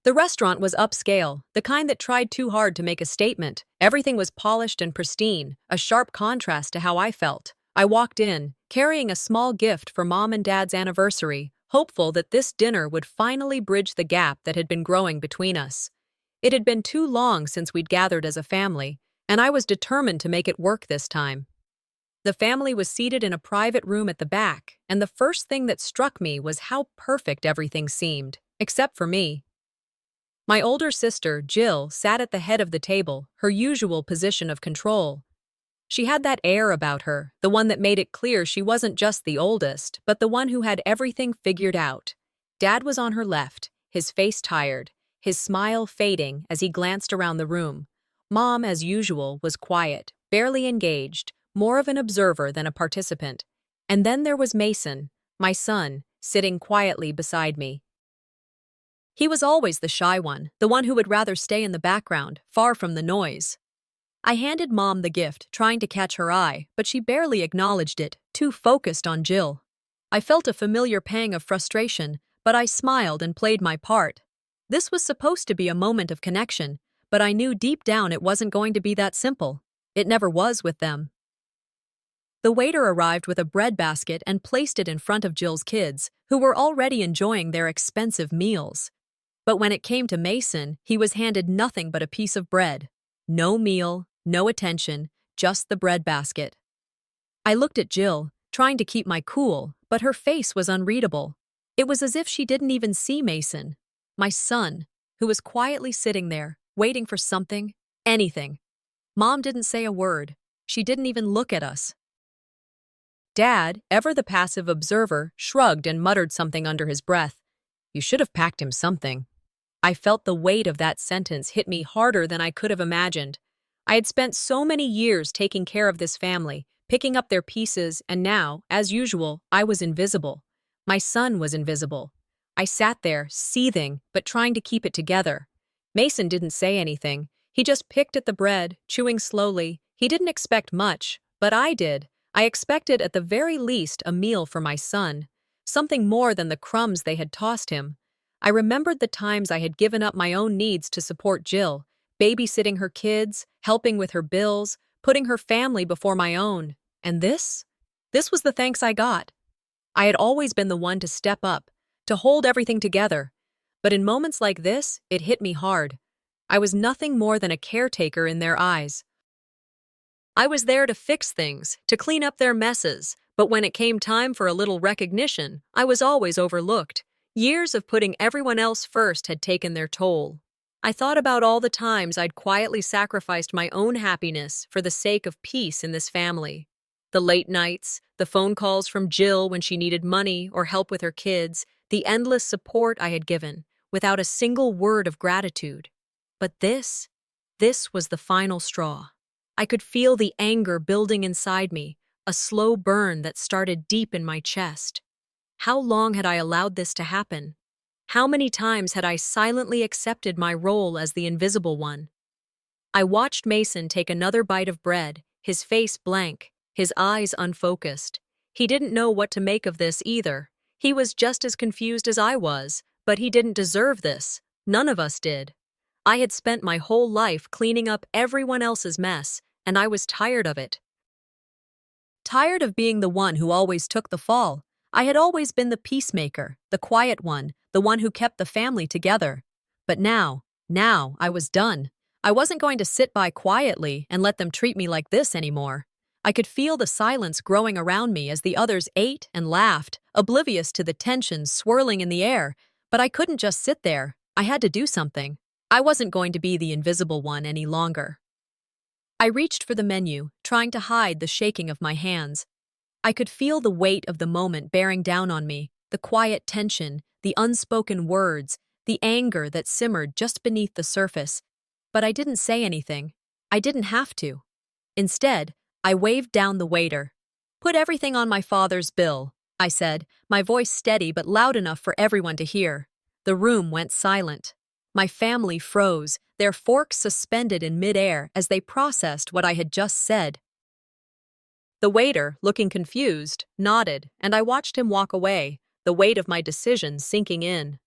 The restaurant was upscale, the kind that tried too hard to make a statement. Everything was polished and pristine, a sharp contrast to how I felt. I walked in, carrying a small gift for Mom and Dad's anniversary, hopeful that this dinner would finally bridge the gap that had been growing between us. It had been too long since we'd gathered as a family, and I was determined to make it work this time. The family was seated in a private room at the back, and the first thing that struck me was how perfect everything seemed, except for me. My older sister, Jill, sat at the head of the table, her usual position of control. She had that air about her, the one that made it clear she wasn't just the oldest, but the one who had everything figured out. Dad was on her left, his face tired, his smile fading as he glanced around the room. Mom, as usual, was quiet, barely engaged, more of an observer than a participant. And then there was Mason, my son, sitting quietly beside me. He was always the shy one, the one who would rather stay in the background, far from the noise. I handed Mom the gift, trying to catch her eye, but she barely acknowledged it, too focused on Jill. I felt a familiar pang of frustration, but I smiled and played my part. This was supposed to be a moment of connection, but I knew deep down it wasn't going to be that simple. It never was with them. The waiter arrived with a bread basket and placed it in front of Jill's kids, who were already enjoying their expensive meals. But when it came to Mason, he was handed nothing but a piece of bread. No meal, no attention, just the bread basket. I looked at Jill, trying to keep my cool, but her face was unreadable. It was as if she didn't even see Mason, my son, who was quietly sitting there, waiting for something, anything. Mom didn't say a word. She didn't even look at us. Dad, ever the passive observer, shrugged and muttered something under his breath. You should have packed him something. I felt the weight of that sentence hit me harder than I could have imagined. I had spent so many years taking care of this family, picking up their pieces, and now, as usual, I was invisible. My son was invisible. I sat there, seething, but trying to keep it together. Mason didn't say anything. He just picked at the bread, chewing slowly. He didn't expect much, but I did. I expected at the very least a meal for my son, something more than the crumbs they had tossed him. I remembered the times I had given up my own needs to support Jill, babysitting her kids, helping with her bills, putting her family before my own. And this? This was the thanks I got. I had always been the one to step up, to hold everything together. But in moments like this, it hit me hard. I was nothing more than a caretaker in their eyes. I was there to fix things, to clean up their messes, but when it came time for a little recognition, I was always overlooked. Years of putting everyone else first had taken their toll. I thought about all the times I'd quietly sacrificed my own happiness for the sake of peace in this family. The late nights, the phone calls from Jill when she needed money or help with her kids, the endless support I had given, without a single word of gratitude. But this was the final straw. I could feel the anger building inside me, a slow burn that started deep in my chest. How long had I allowed this to happen? How many times had I silently accepted my role as the invisible one? I watched Mason take another bite of bread, his face blank, his eyes unfocused. He didn't know what to make of this either. He was just as confused as I was, but he didn't deserve this. None of us did. I had spent my whole life cleaning up everyone else's mess, and I was tired of it. Tired of being the one who always took the fall. I had always been the peacemaker, the quiet one, the one who kept the family together. But now I was done. I wasn't going to sit by quietly and let them treat me like this anymore. I could feel the silence growing around me as the others ate and laughed, oblivious to the tensions swirling in the air. But I couldn't just sit there. I had to do something. I wasn't going to be the invisible one any longer. I reached for the menu, trying to hide the shaking of my hands. I could feel the weight of the moment bearing down on me, the quiet tension, the unspoken words, the anger that simmered just beneath the surface. But I didn't say anything. I didn't have to. Instead, I waved down the waiter. Put everything on my father's bill, I said, my voice steady but loud enough for everyone to hear. The room went silent. My family froze, their forks suspended in midair as they processed what I had just said. The waiter, looking confused, nodded, and I watched him walk away, the weight of my decision sinking in.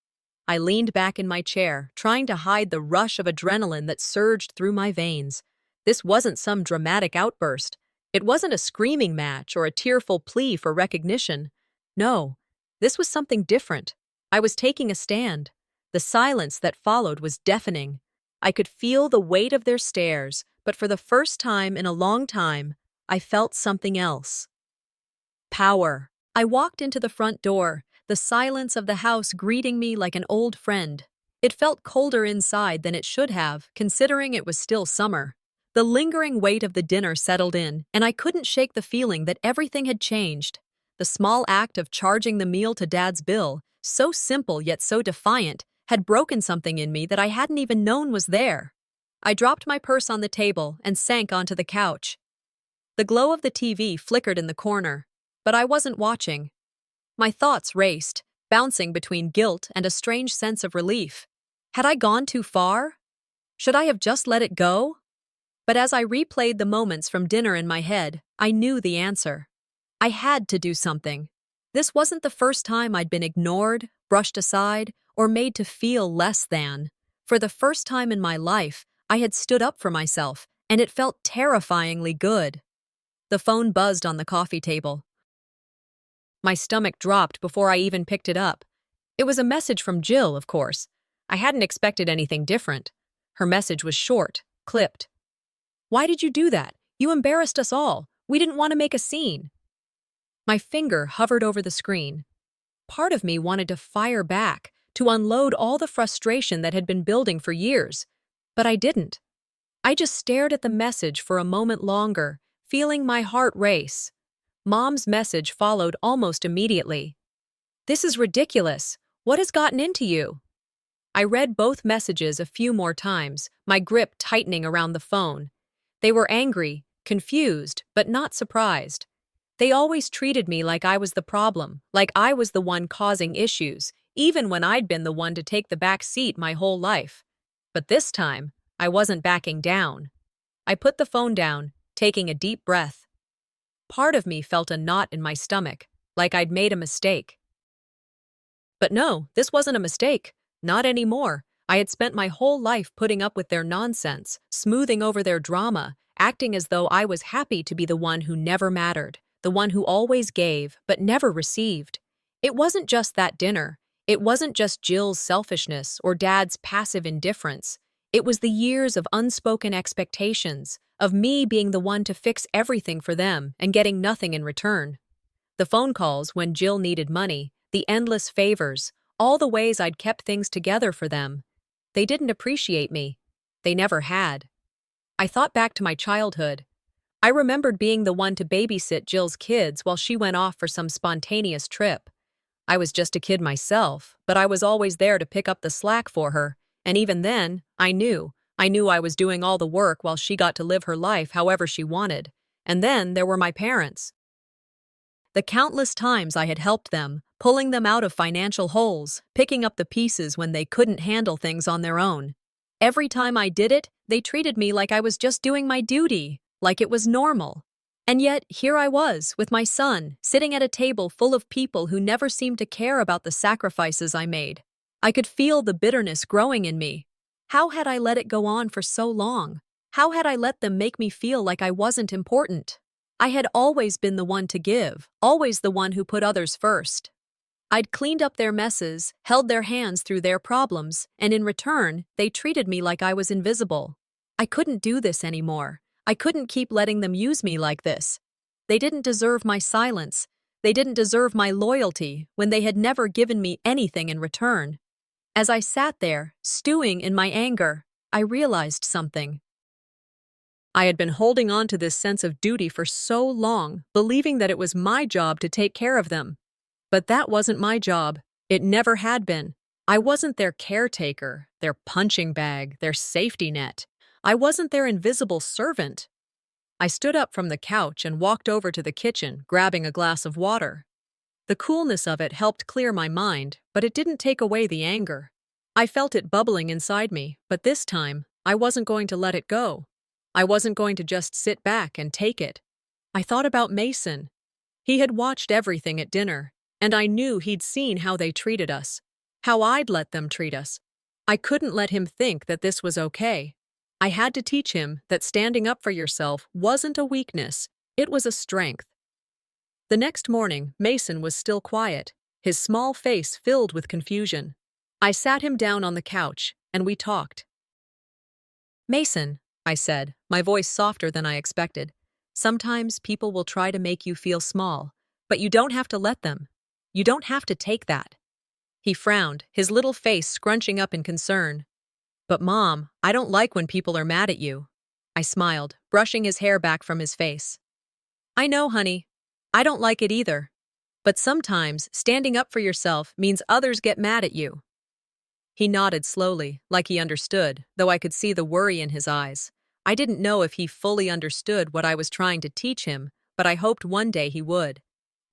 I leaned back in my chair, trying to hide the rush of adrenaline that surged through my veins. This wasn't some dramatic outburst. It wasn't a screaming match or a tearful plea for recognition. No, this was something different. I was taking a stand. The silence that followed was deafening. I could feel the weight of their stares, but for the first time in a long time, I felt something else. Power. I walked into the front door, the silence of the house greeting me like an old friend. It felt colder inside than it should have, considering it was still summer. The lingering weight of the dinner settled in, and I couldn't shake the feeling that everything had changed. The small act of charging the meal to Dad's bill, so simple yet so defiant, had broken something in me that I hadn't even known was there. I dropped my purse on the table and sank onto the couch. The glow of the TV flickered in the corner, but I wasn't watching. My thoughts raced, bouncing between guilt and a strange sense of relief. Had I gone too far? Should I have just let it go? But as I replayed the moments from dinner in my head, I knew the answer. I had to do something. This wasn't the first time I'd been ignored, brushed aside, or made to feel less than. For the first time in my life, I had stood up for myself, and it felt terrifyingly good. The phone buzzed on the coffee table. My stomach dropped before I even picked it up. It was a message from Jill, of course. I hadn't expected anything different. Her message was short, clipped. "Why did you do that? You embarrassed us all. We didn't want to make a scene." My finger hovered over the screen. Part of me wanted to fire back, to unload all the frustration that had been building for years. But I didn't. I just stared at the message for a moment longer, feeling my heart race. Mom's message followed almost immediately. "This is ridiculous. What has gotten into you?" I read both messages a few more times, my grip tightening around the phone. They were angry, confused, but not surprised. They always treated me like I was the problem, like I was the one causing issues, even when I'd been the one to take the back seat my whole life. But this time, I wasn't backing down. I put the phone down, taking a deep breath. Part of me felt a knot in my stomach, like I'd made a mistake. But no, this wasn't a mistake. Not anymore. I had spent my whole life putting up with their nonsense, smoothing over their drama, acting as though I was happy to be the one who never mattered, the one who always gave but never received. It wasn't just that dinner. It wasn't just Jill's selfishness or Dad's passive indifference. It was the years of unspoken expectations, of me being the one to fix everything for them and getting nothing in return. The phone calls when Jill needed money, the endless favors, all the ways I'd kept things together for them. They didn't appreciate me. They never had. I thought back to my childhood. I remembered being the one to babysit Jill's kids while she went off for some spontaneous trip. I was just a kid myself, but I was always there to pick up the slack for her, and even then, I knew I was doing all the work while she got to live her life however she wanted. And then there were my parents. The countless times I had helped them, pulling them out of financial holes, picking up the pieces when they couldn't handle things on their own. Every time I did it, they treated me like I was just doing my duty, like it was normal. And yet, here I was, with my son, sitting at a table full of people who never seemed to care about the sacrifices I made. I could feel the bitterness growing in me. How had I let it go on for so long? How had I let them make me feel like I wasn't important? I had always been the one to give, always the one who put others first. I'd cleaned up their messes, held their hands through their problems, and in return, they treated me like I was invisible. I couldn't do this anymore. I couldn't keep letting them use me like this. They didn't deserve my silence. They didn't deserve my loyalty when they had never given me anything in return. As I sat there, stewing in my anger, I realized something. I had been holding on to this sense of duty for so long, believing that it was my job to take care of them. But that wasn't my job. It never had been. I wasn't their caretaker, their punching bag, their safety net. I wasn't their invisible servant. I stood up from the couch and walked over to the kitchen, grabbing a glass of water. The coolness of it helped clear my mind, but it didn't take away the anger. I felt it bubbling inside me, but this time, I wasn't going to let it go. I wasn't going to just sit back and take it. I thought about Mason. He had watched everything at dinner, and I knew he'd seen how they treated us. how I'd let them treat us. I couldn't let him think that this was okay. I had to teach him that standing up for yourself wasn't a weakness, it was a strength. The next morning, Mason was still quiet, his small face filled with confusion. I sat him down on the couch, and we talked. "Mason," I said, my voice softer than I expected, "sometimes people will try to make you feel small, but you don't have to let them. You don't have to take that." He frowned, his little face scrunching up in concern. "But Mom, I don't like when people are mad at you." I smiled, brushing his hair back from his face. "I know, honey. I don't like it either. But sometimes standing up for yourself means others get mad at you." He nodded slowly, like he understood, though I could see the worry in his eyes. I didn't know if he fully understood what I was trying to teach him, but I hoped one day he would.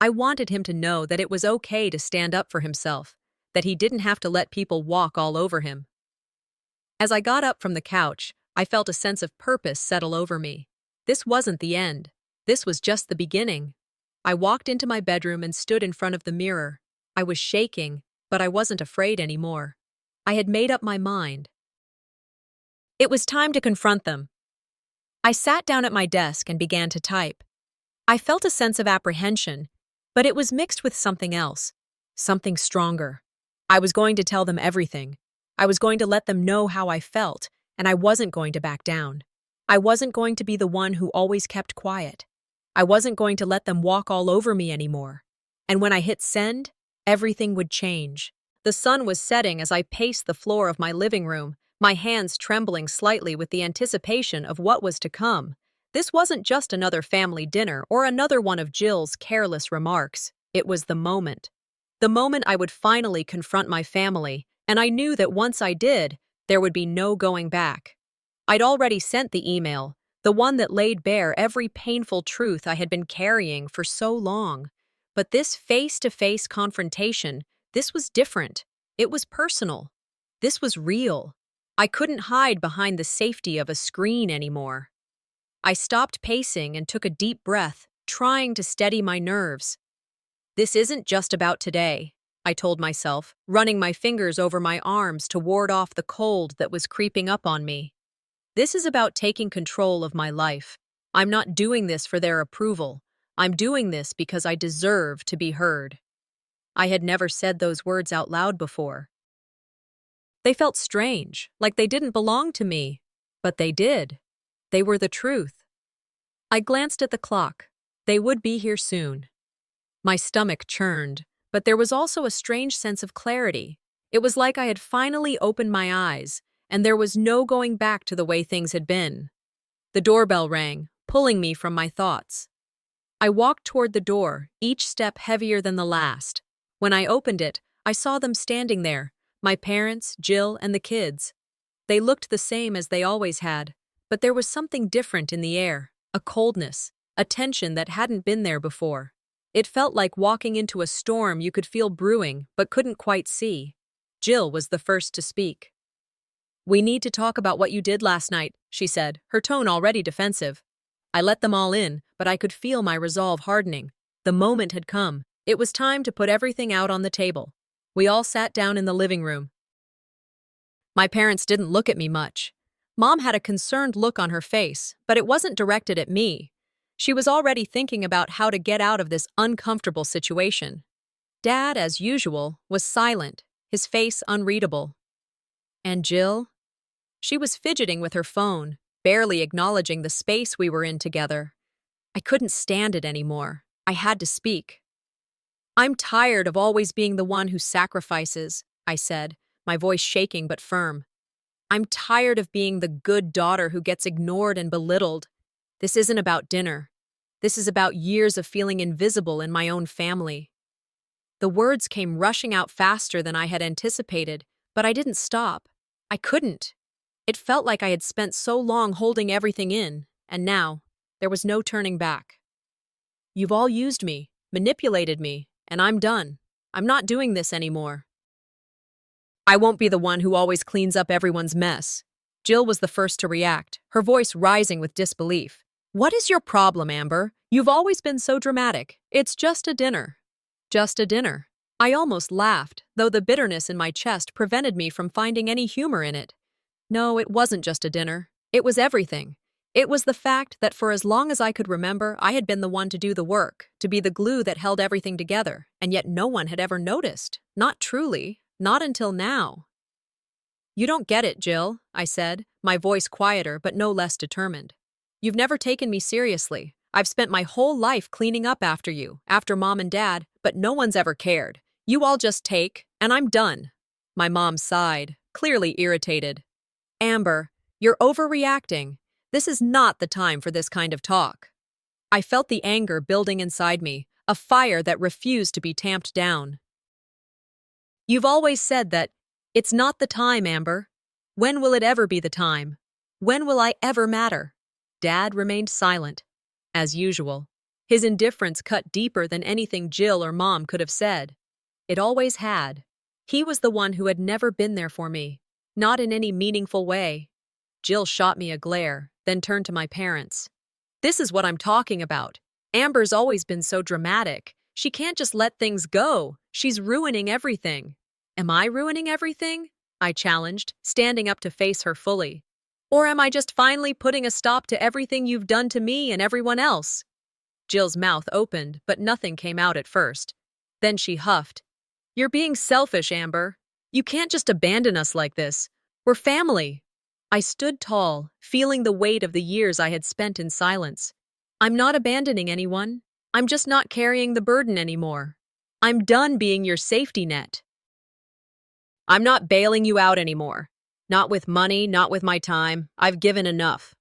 I wanted him to know that it was okay to stand up for himself, that he didn't have to let people walk all over him. As I got up from the couch, I felt a sense of purpose settle over me. This wasn't the end. This was just the beginning. I walked into my bedroom and stood in front of the mirror. I was shaking, but I wasn't afraid anymore. I had made up my mind. It was time to confront them. I sat down at my desk and began to type. I felt a sense of apprehension, but it was mixed with something else, something stronger. I was going to tell them everything. I was going to let them know how I felt, and I wasn't going to back down. I wasn't going to be the one who always kept quiet. I wasn't going to let them walk all over me anymore. And when I hit send, everything would change. The sun was setting as I paced the floor of my living room, my hands trembling slightly with the anticipation of what was to come. This wasn't just another family dinner or another one of Jill's careless remarks. It was the moment. The moment I would finally confront my family, and I knew that once I did, there would be no going back. I'd already sent the email, the one that laid bare every painful truth I had been carrying for so long. But this face-to-face confrontation, this was different. It was personal. This was real. I couldn't hide behind the safety of a screen anymore. I stopped pacing and took a deep breath, trying to steady my nerves. This isn't just about today, I told myself, running my fingers over my arms to ward off the cold that was creeping up on me. This is about taking control of my life. I'm not doing this for their approval. I'm doing this because I deserve to be heard. I had never said those words out loud before. They felt strange, like they didn't belong to me. But they did. They were the truth. I glanced at the clock. They would be here soon. My stomach churned, but there was also a strange sense of clarity. It was like I had finally opened my eyes, and there was no going back to the way things had been. The doorbell rang, pulling me from my thoughts. I walked toward the door, each step heavier than the last. When I opened it, I saw them standing there, my parents, Jill, and the kids. They looked the same as they always had, but there was something different in the air, a coldness, a tension that hadn't been there before. It felt like walking into a storm you could feel brewing but couldn't quite see. Jill was the first to speak. "We need to talk about what you did last night," she said, her tone already defensive. I let them all in, but I could feel my resolve hardening. The moment had come. It was time to put everything out on the table. We all sat down in the living room. My parents didn't look at me much. Mom had a concerned look on her face, but it wasn't directed at me. She was already thinking about how to get out of this uncomfortable situation. Dad, as usual, was silent, his face unreadable. And Jill? She was fidgeting with her phone, barely acknowledging the space we were in together. I couldn't stand it anymore. I had to speak. "I'm tired of always being the one who sacrifices," I said, my voice shaking but firm. "I'm tired of being the good daughter who gets ignored and belittled. This isn't about dinner. This is about years of feeling invisible in my own family." The words came rushing out faster than I had anticipated, but I didn't stop. I couldn't. It felt like I had spent so long holding everything in, and now, there was no turning back. "You've all used me, manipulated me, and I'm done. I'm not doing this anymore. I won't be the one who always cleans up everyone's mess." Jill was the first to react, her voice rising with disbelief. "What is your problem, Amber? You've always been so dramatic. It's just a dinner." Just a dinner. I almost laughed, though the bitterness in my chest prevented me from finding any humor in it. No, it wasn't just a dinner. It was everything. It was the fact that for as long as I could remember, I had been the one to do the work, to be the glue that held everything together, and yet no one had ever noticed. Not truly. Not until now. "You don't get it, Jill," I said, my voice quieter but no less determined. "You've never taken me seriously. I've spent my whole life cleaning up after you, after Mom and Dad, but no one's ever cared. You all just take, and I'm done." My mom sighed, clearly irritated. "Amber, you're overreacting. This is not the time for this kind of talk." I felt the anger building inside me, a fire that refused to be tamped down. "You've always said that it's not the time, Amber. When will it ever be the time? When will I ever matter?" Dad remained silent, as usual. His indifference cut deeper than anything Jill or Mom could have said. It always had. He was the one who had never been there for me, not in any meaningful way. Jill shot me a glare, then turned to my parents. "This is what I'm talking about. Amber's always been so dramatic. She can't just let things go. She's ruining everything." "Am I ruining everything?" I challenged, standing up to face her fully. "Or am I just finally putting a stop to everything you've done to me and everyone else?" Jill's mouth opened, but nothing came out at first. Then she huffed. "You're being selfish, Amber. You can't just abandon us like this. We're family." I stood tall, feeling the weight of the years I had spent in silence. "I'm not abandoning anyone. I'm just not carrying the burden anymore. I'm done being your safety net. I'm not bailing you out anymore. Not with money, not with my time. I've given enough."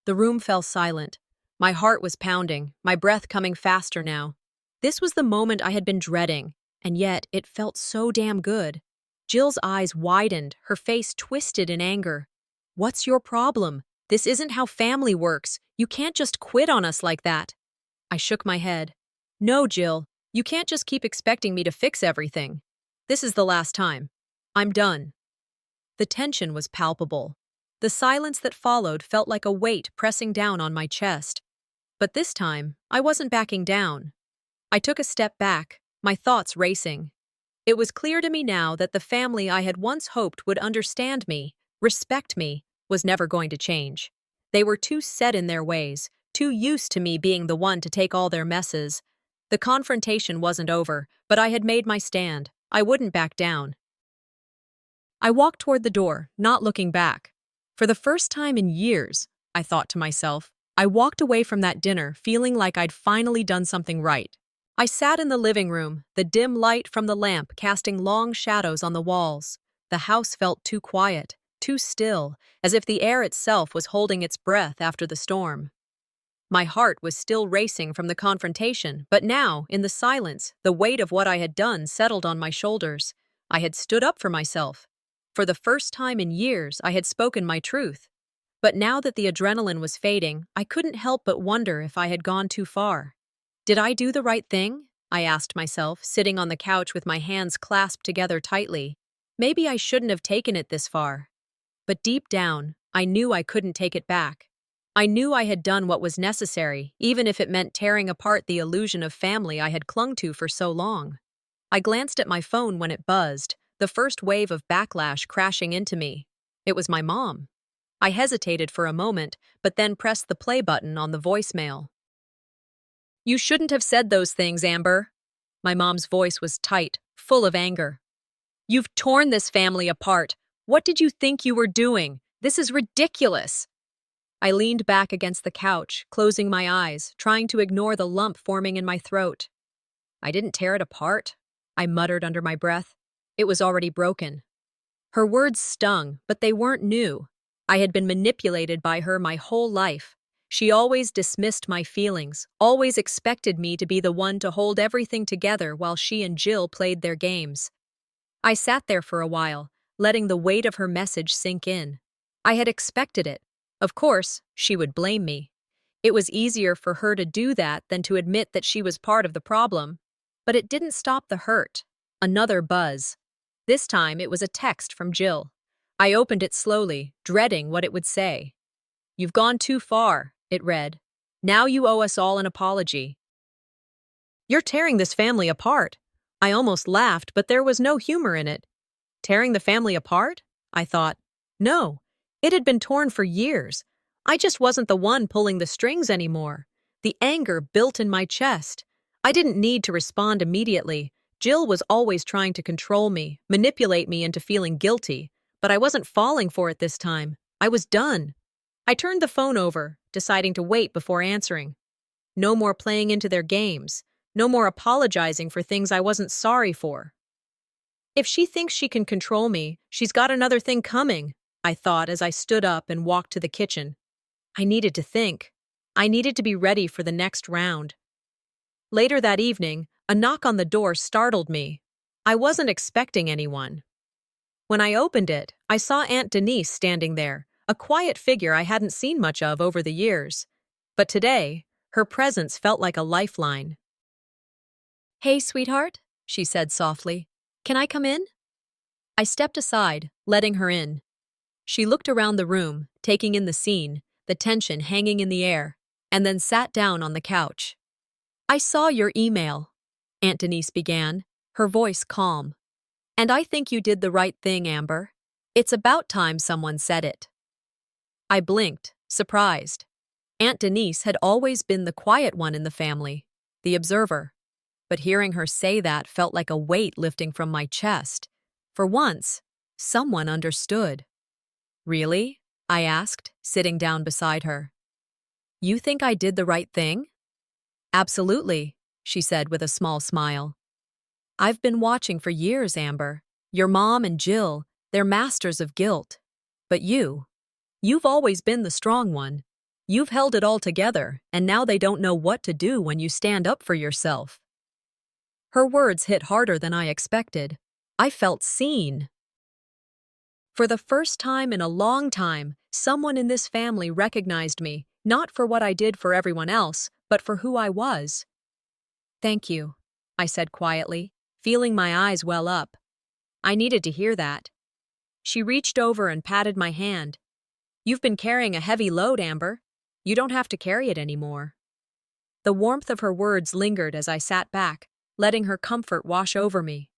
The room fell silent. My heart was pounding, my breath coming faster now. This was the moment I had been dreading, and yet it felt so damn good. Jill's eyes widened, her face twisted in anger. "What's your problem? This isn't how family works. You can't just quit on us like that." I shook my head. "No, Jill, you can't just keep expecting me to fix everything. This is the last time. I'm done." The tension was palpable. The silence that followed felt like a weight pressing down on my chest. But this time, I wasn't backing down. I took a step back, my thoughts racing. It was clear to me now that the family I had once hoped would understand me, respect me, was never going to change. They were too set in their ways, too used to me being the one to take all their messes. The confrontation wasn't over, but I had made my stand. I wouldn't back down. I walked toward the door, not looking back. For the first time in years, I thought to myself, I walked away from that dinner feeling like I'd finally done something right. I sat in the living room, the dim light from the lamp casting long shadows on the walls. The house felt too quiet, too still, as if the air itself was holding its breath after the storm. My heart was still racing from the confrontation, but now, in the silence, the weight of what I had done settled on my shoulders. I had stood up for myself. For the first time in years, I had spoken my truth. But now that the adrenaline was fading, I couldn't help but wonder if I had gone too far. Did I do the right thing? I asked myself, sitting on the couch with my hands clasped together tightly. Maybe I shouldn't have taken it this far. But deep down, I knew I couldn't take it back. I knew I had done what was necessary, even if it meant tearing apart the illusion of family I had clung to for so long. I glanced at my phone when it buzzed, the first wave of backlash crashing into me. It was my mom. I hesitated for a moment, but then pressed the play button on the voicemail. "You shouldn't have said those things, Amber." My mom's voice was tight, full of anger. "You've torn this family apart. What did you think you were doing? This is ridiculous." I leaned back against the couch, closing my eyes, trying to ignore the lump forming in my throat. "I didn't tear it apart," I muttered under my breath. "It was already broken." Her words stung, but they weren't new. I had been manipulated by her my whole life. She always dismissed my feelings, always expected me to be the one to hold everything together while she and Jill played their games. I sat there for a while, letting the weight of her message sink in. I had expected it. Of course, she would blame me. It was easier for her to do that than to admit that she was part of the problem. But it didn't stop the hurt. Another buzz. This time it was a text from Jill. I opened it slowly, dreading what it would say. "You've gone too far," it read. "Now you owe us all an apology." "You're tearing this family apart. I almost laughed, but there was no humor in it. Tearing the family apart? I thought. No, it had been torn for years. I just wasn't the one pulling the strings anymore. The anger built in my chest. I didn't need to respond immediately. Jill was always trying to control me, manipulate me into feeling guilty, but I wasn't falling for it this time. I was done. I turned the phone over, deciding to wait before answering. No more playing into their games. No more apologizing for things I wasn't sorry for. If she thinks she can control me, she's got another thing coming, I thought as I stood up and walked to the kitchen. I needed to think. I needed to be ready for the next round. Later that evening, a knock on the door startled me. I wasn't expecting anyone. When I opened it, I saw Aunt Denise standing there, a quiet figure I hadn't seen much of over the years. But today, her presence felt like a lifeline. "Hey, sweetheart," she said softly. "Can I come in?" I stepped aside, letting her in. She looked around the room, taking in the scene, the tension hanging in the air, and then sat down on the couch. "I saw your email," Aunt Denise began, her voice calm. "And I think you did the right thing, Amber. It's about time someone said it." I blinked, surprised. Aunt Denise had always been the quiet one in the family, the observer. But hearing her say that felt like a weight lifting from my chest. For once, someone understood. "Really?" I asked, sitting down beside her. "You think I did the right thing?" "Absolutely," she said with a small smile. "I've been watching for years, Amber. Your mom and Jill, they're masters of guilt. But you've always been the strong one. You've held it all together, and now they don't know what to do when you stand up for yourself." Her words hit harder than I expected. I felt seen. For the first time in a long time, someone in this family recognized me, not for what I did for everyone else, but for who I was. "Thank you," I said quietly, feeling my eyes well up. I needed to hear that. She reached over and patted my hand. "You've been carrying a heavy load, Amber. You don't have to carry it anymore." The warmth of her words lingered as I sat back, letting her comfort wash over me.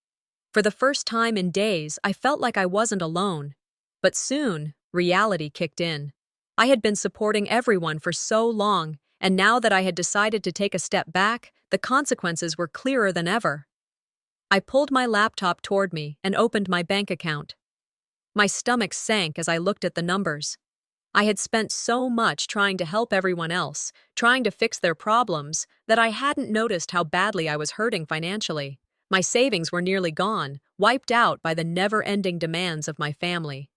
For the first time in days, I felt like I wasn't alone. But soon, reality kicked in. I had been supporting everyone for so long, and now that I had decided to take a step back, the consequences were clearer than ever. I pulled my laptop toward me and opened my bank account. My stomach sank as I looked at the numbers. I had spent so much trying to help everyone else, trying to fix their problems, that I hadn't noticed how badly I was hurting financially. My savings were nearly gone, wiped out by the never-ending demands of my family.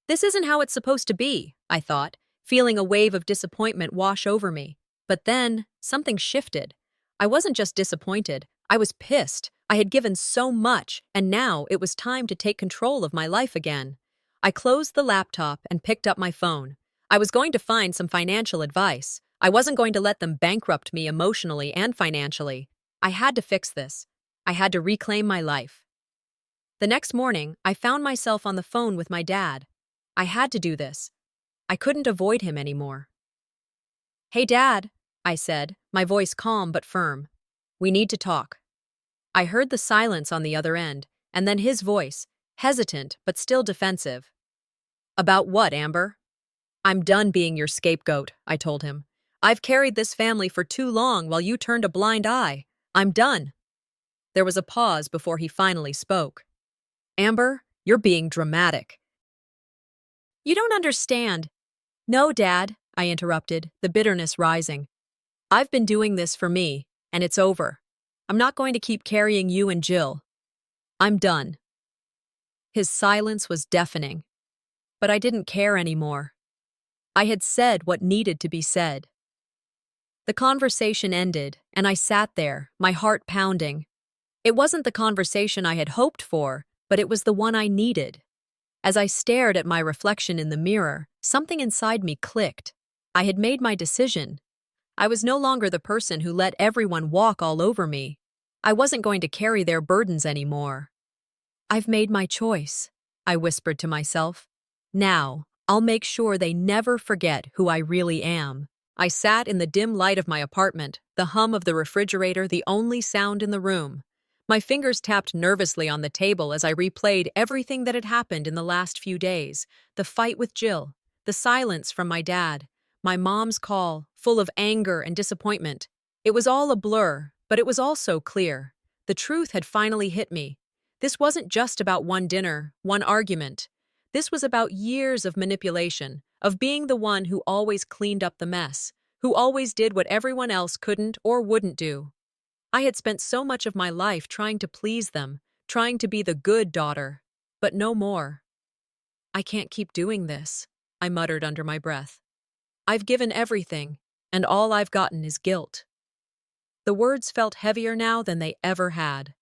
This isn't how it's supposed to be, I thought, feeling a wave of disappointment wash over me. But then, something shifted. I wasn't just disappointed, I was pissed. I had given so much, and now it was time to take control of my life again. I closed the laptop and picked up my phone. I was going to find some financial advice. I wasn't going to let them bankrupt me emotionally and financially. I had to fix this. I had to reclaim my life. The next morning, I found myself on the phone with my dad. I had to do this. I couldn't avoid him anymore. "Hey, Dad," I said, my voice calm but firm. "We need to talk." I heard the silence on the other end, and then his voice, hesitant but still defensive. "About what, Amber?" "I'm done being your scapegoat," I told him. "I've carried this family for too long while you turned a blind eye. I'm done." There was a pause before he finally spoke. "Amber, you're being dramatic." "You don't understand." "No, Dad," I interrupted, the bitterness rising. "I've been doing this for me, and it's over. I'm not going to keep carrying you and Jill. I'm done." His silence was deafening. But I didn't care anymore. I had said what needed to be said. The conversation ended, and I sat there, my heart pounding. It wasn't the conversation I had hoped for, but it was the one I needed. As I stared at my reflection in the mirror, something inside me clicked. I had made my decision. I was no longer the person who let everyone walk all over me. I wasn't going to carry their burdens anymore. "I've made my choice," I whispered to myself. "Now, I'll make sure they never forget who I really am." I sat in the dim light of my apartment, the hum of the refrigerator the only sound in the room. My fingers tapped nervously on the table as I replayed everything that had happened in the last few days. The fight with Jill, the silence from my dad, my mom's call, full of anger and disappointment. It was all a blur, but it was also clear. The truth had finally hit me. This wasn't just about one dinner, one argument. This was about years of manipulation, of being the one who always cleaned up the mess, who always did what everyone else couldn't or wouldn't do. I had spent so much of my life trying to please them, trying to be the good daughter, but no more. I can't keep doing this, I muttered under my breath. I've given everything, and all I've gotten is guilt. The words felt heavier now than they ever had.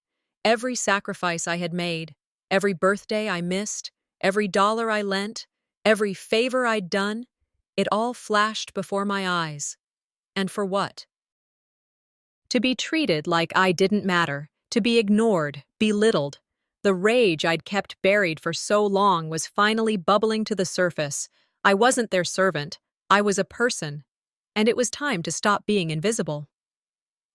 Every sacrifice I had made, every birthday I missed, every dollar I lent, every favor I'd done, it all flashed before my eyes. And for what? To be treated like I didn't matter, to be ignored, belittled. The rage I'd kept buried for so long was finally bubbling to the surface. I wasn't their servant, I was a person, and it was time to stop being invisible.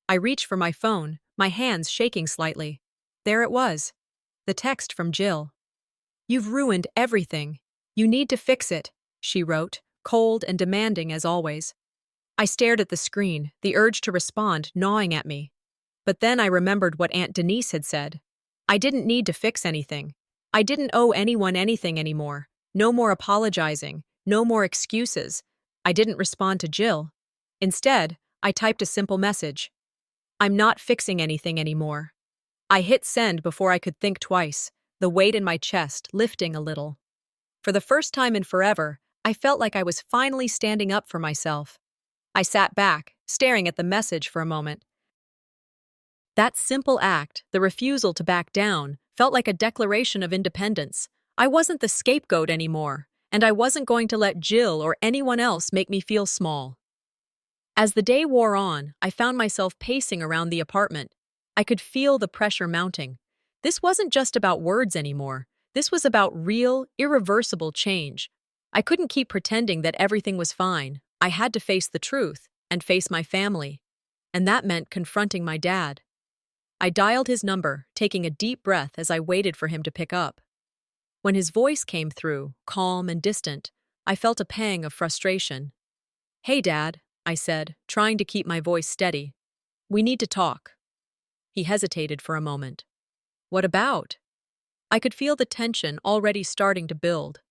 I reached for my phone, my hands shaking slightly. There it was, the text from Jill. "You've ruined everything. You need to fix it," she wrote, cold and demanding as always. I stared at the screen, the urge to respond gnawing at me. But then I remembered what Aunt Denise had said. I didn't need to fix anything. I didn't owe anyone anything anymore. No more apologizing, no more excuses. I didn't respond to Jill. Instead, I typed a simple message. "I'm not fixing anything anymore." I hit send before I could think twice, the weight in my chest lifting a little. For the first time in forever, I felt like I was finally standing up for myself. I sat back, staring at the message for a moment. That simple act, the refusal to back down, felt like a declaration of independence. I wasn't the scapegoat anymore, and I wasn't going to let Jill or anyone else make me feel small. As the day wore on, I found myself pacing around the apartment. I could feel the pressure mounting. This wasn't just about words anymore. This was about real, irreversible change. I couldn't keep pretending that everything was fine. I had to face the truth and face my family. And that meant confronting my dad. I dialed his number, taking a deep breath as I waited for him to pick up. When his voice came through, calm and distant, I felt a pang of frustration. "Hey, Dad," I said, trying to keep my voice steady. "We need to talk." He hesitated for a moment. "What about?" I could feel the tension already starting to build.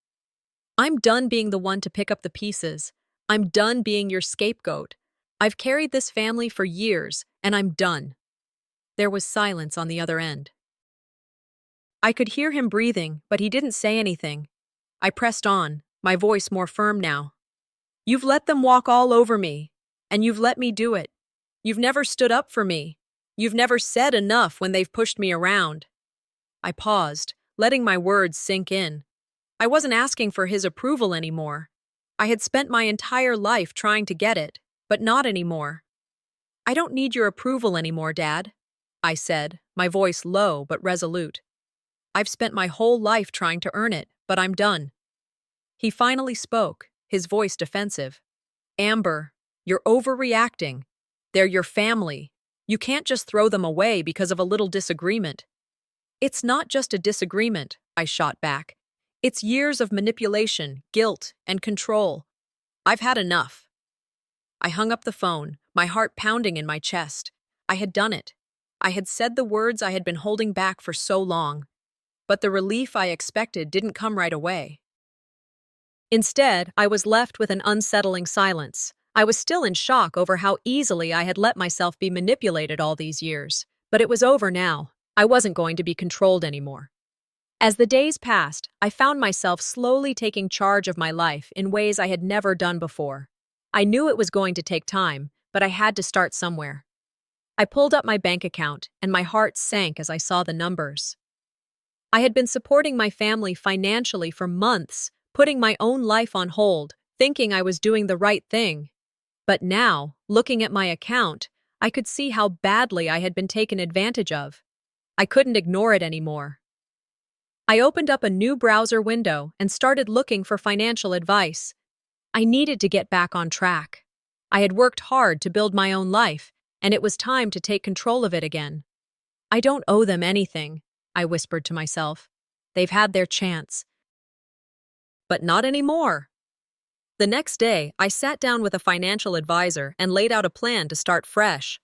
"I'm done being the one to pick up the pieces. I'm done being your scapegoat. I've carried this family for years, and I'm done." There was silence on the other end. I could hear him breathing, but he didn't say anything. I pressed on, my voice more firm now. "You've let them walk all over me, and you've let me do it. You've never stood up for me. You've never said enough when they've pushed me around." I paused, letting my words sink in. I wasn't asking for his approval anymore. I had spent my entire life trying to get it, but not anymore. "I don't need your approval anymore, Dad," I said, my voice low but resolute. "I've spent my whole life trying to earn it, but I'm done." He finally spoke, his voice defensive. "Amber, you're overreacting. They're your family. You can't just throw them away because of a little disagreement." "It's not just a disagreement," I shot back. "It's years of manipulation, guilt, and control. I've had enough." I hung up the phone, my heart pounding in my chest. I had done it. I had said the words I had been holding back for so long. But the relief I expected didn't come right away. Instead, I was left with an unsettling silence. I was still in shock over how easily I had let myself be manipulated all these years. But it was over now. I wasn't going to be controlled anymore. As the days passed, I found myself slowly taking charge of my life in ways I had never done before. I knew it was going to take time, but I had to start somewhere. I pulled up my bank account, and my heart sank as I saw the numbers. I had been supporting my family financially for months, putting my own life on hold, thinking I was doing the right thing. But now, looking at my account, I could see how badly I had been taken advantage of. I couldn't ignore it anymore. I opened up a new browser window and started looking for financial advice. I needed to get back on track. I had worked hard to build my own life, and it was time to take control of it again. I don't owe them anything, I whispered to myself. They've had their chance. But not anymore. The next day, I sat down with a financial advisor and laid out a plan to start fresh.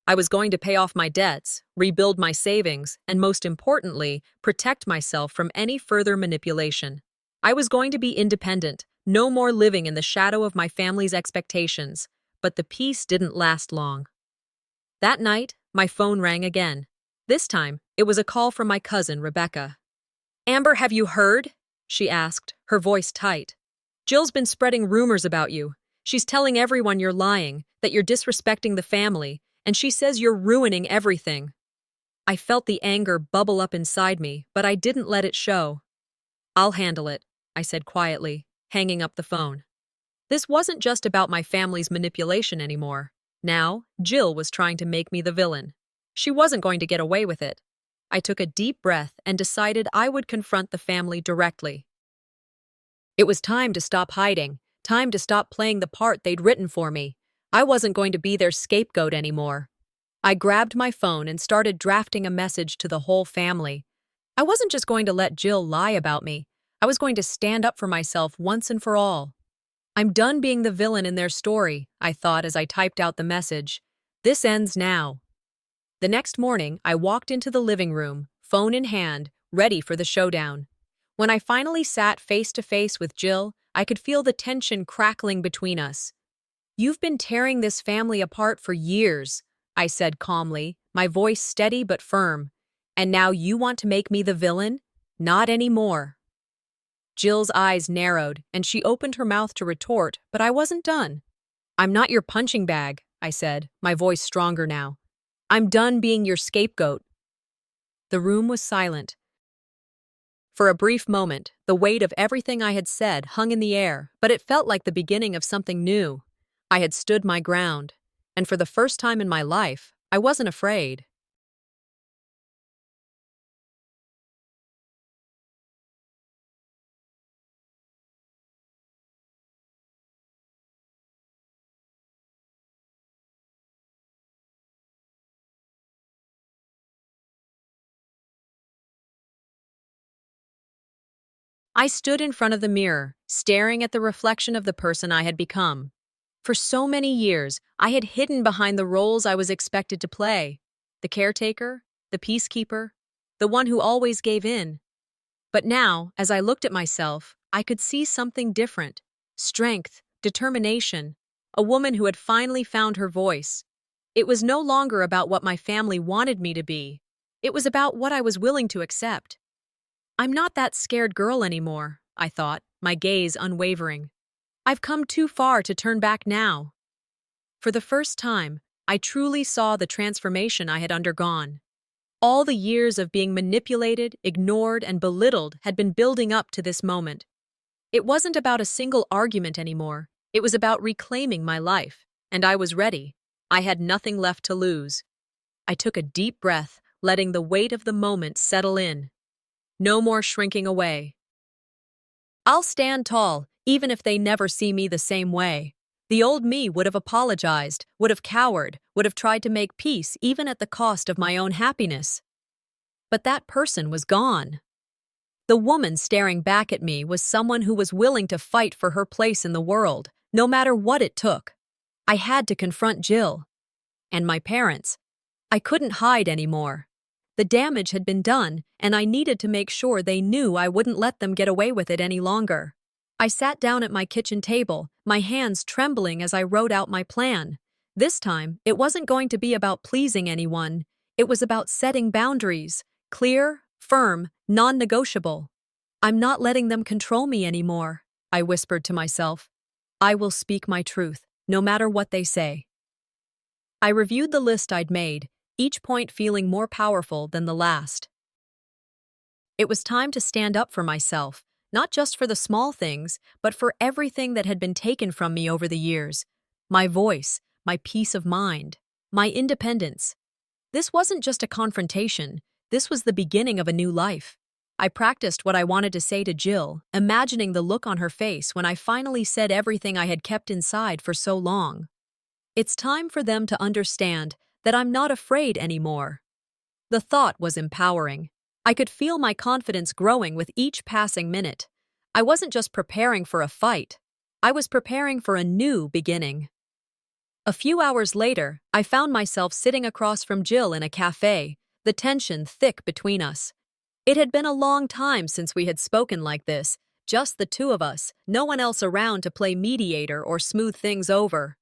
I was going to pay off my debts, rebuild my savings, and most importantly, protect myself from any further manipulation. I was going to be independent, no more living in the shadow of my family's expectations. But the peace didn't last long. That night, my phone rang again. This time, it was a call from my cousin, Rebecca. "Amber, have you heard?" she asked, her voice tight. "Jill's been spreading rumors about you. She's telling everyone you're lying, that you're disrespecting the family, and she says you're ruining everything." I felt the anger bubble up inside me, but I didn't let it show. "I'll handle it," I said quietly, hanging up the phone. This wasn't just about my family's manipulation anymore. Now, Jill was trying to make me the villain. She wasn't going to get away with it. I took a deep breath and decided I would confront the family directly. It was time to stop hiding, time to stop playing the part they'd written for me. I wasn't going to be their scapegoat anymore. I grabbed my phone and started drafting a message to the whole family. I wasn't just going to let Jill lie about me. I was going to stand up for myself once and for all. "I'm done being the villain in their story," I thought as I typed out the message. "This ends now." The next morning, I walked into the living room, phone in hand, ready for the showdown. When I finally sat face to face with Jill, I could feel the tension crackling between us. "You've been tearing this family apart for years," I said calmly, my voice steady but firm. "And now you want to make me the villain? Not anymore." Jill's eyes narrowed, and she opened her mouth to retort, but I wasn't done. "I'm not your punching bag," I said, my voice stronger now. "I'm done being your scapegoat." The room was silent. For a brief moment, the weight of everything I had said hung in the air, but it felt like the beginning of something new. I had stood my ground, and for the first time in my life, I wasn't afraid. I stood in front of the mirror, staring at the reflection of the person I had become. For so many years, I had hidden behind the roles I was expected to play: the caretaker, the peacekeeper, the one who always gave in. But now, as I looked at myself, I could see something different: strength, determination, a woman who had finally found her voice. It was no longer about what my family wanted me to be. It was about what I was willing to accept. "I'm not that scared girl anymore," I thought, my gaze unwavering. "I've come too far to turn back now." For the first time, I truly saw the transformation I had undergone. All the years of being manipulated, ignored, and belittled had been building up to this moment. It wasn't about a single argument anymore. It was about reclaiming my life, and I was ready. I had nothing left to lose. I took a deep breath, letting the weight of the moment settle in. No more shrinking away. I'll stand tall, even if they never see me the same way. The old me would have apologized, would have cowered, would have tried to make peace even at the cost of my own happiness. But that person was gone. The woman staring back at me was someone who was willing to fight for her place in the world, no matter what it took. I had to confront Jill. And my parents. I couldn't hide anymore. The damage had been done, and I needed to make sure they knew I wouldn't let them get away with it any longer. I sat down at my kitchen table, my hands trembling as I wrote out my plan. This time, it wasn't going to be about pleasing anyone. It was about setting boundaries, clear, firm, non-negotiable. "I'm not letting them control me anymore," I whispered to myself. "I will speak my truth, no matter what they say." I reviewed the list I'd made, each point feeling more powerful than the last. It was time to stand up for myself, not just for the small things, but for everything that had been taken from me over the years. My voice, my peace of mind, my independence. This wasn't just a confrontation. This was the beginning of a new life. I practiced what I wanted to say to Jill, imagining the look on her face when I finally said everything I had kept inside for so long. It's time for them to understand that I'm not afraid anymore. The thought was empowering. I could feel my confidence growing with each passing minute. I wasn't just preparing for a fight. I was preparing for a new beginning. A few hours later, I found myself sitting across from Jill in a cafe, the tension thick between us. It had been a long time since we had spoken like this, just the two of us, no one else around to play mediator or smooth things over.